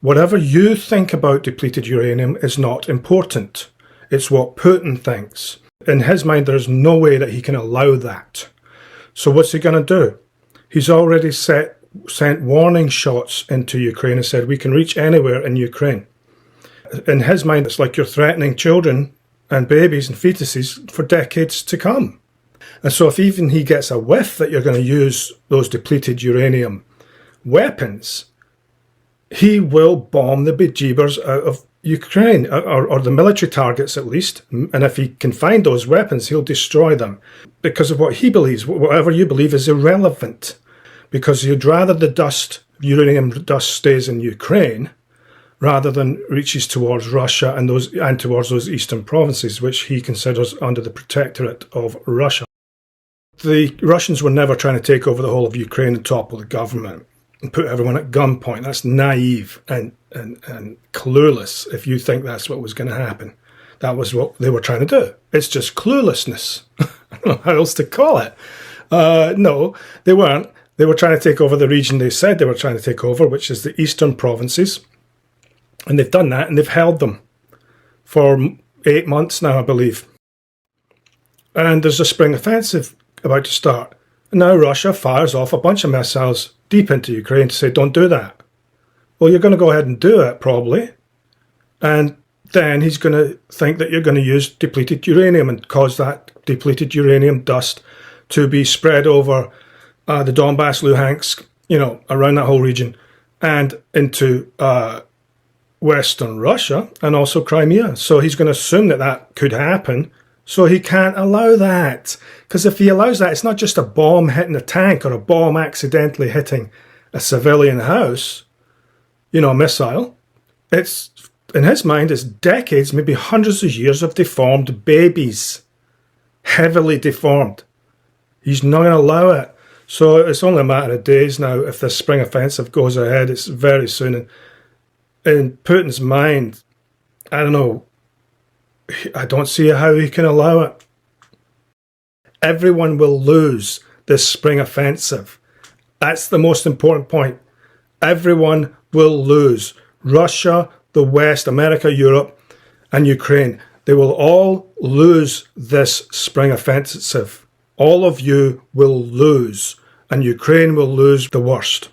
Whatever you think about depleted uranium is not important. It's what Putin thinks. In his mind, there's no way that he can allow that. So what's he going to do? He's already sent warning shots into Ukraine and said, we can reach anywhere in Ukraine. In his mind, it's like you're threatening children and babies and fetuses for decades to come. And so if even he gets a whiff that you're going to use those depleted uranium weapons, he will bomb the bejeebers out of Ukraine, or the military targets at least. And if he can find those weapons, he'll destroy them. Because of what he believes, whatever you believe is irrelevant. Because he'd rather the dust, uranium dust, stays in Ukraine rather than reaches towards Russia and towards those eastern provinces, which he considers under the protectorate of Russia. The Russians were never trying to take over the whole of Ukraine and topple the government and put everyone at gunpoint. That's naive and clueless if you think that's what was going to happen. That was what they were trying to do. It's just cluelessness. I don't know how else to call it. No, they weren't. They were trying to take over the region they said they were trying to take over, which is the eastern provinces. And they've done that, and they've held them for 8 months now, I believe. And there's a spring offensive about to start. And now Russia fires off a bunch of missiles deep into Ukraine to say, don't do that. Well, you're going to go ahead and do it, probably. And then he's going to think that you're going to use depleted uranium and cause that depleted uranium dust to be spread over the Donbass, Luhansk, around that whole region, and into Western Russia and also Crimea. So he's going to assume that that could happen. So he can't allow that. Because if he allows that, it's not just a bomb hitting a tank or a bomb accidentally hitting a civilian house, a missile. It's, in his mind, it's decades, maybe hundreds of years of deformed babies. Heavily deformed. He's not going to allow it. So it's only a matter of days now if this spring offensive goes ahead. It's very soon. And in Putin's mind, I don't know, I don't see how he can allow it. Everyone will lose this spring offensive. That's the most important point. Everyone will lose. Russia, the West, America, Europe, and Ukraine. They will all lose this spring offensive. All of you will lose, and Ukraine will lose the worst.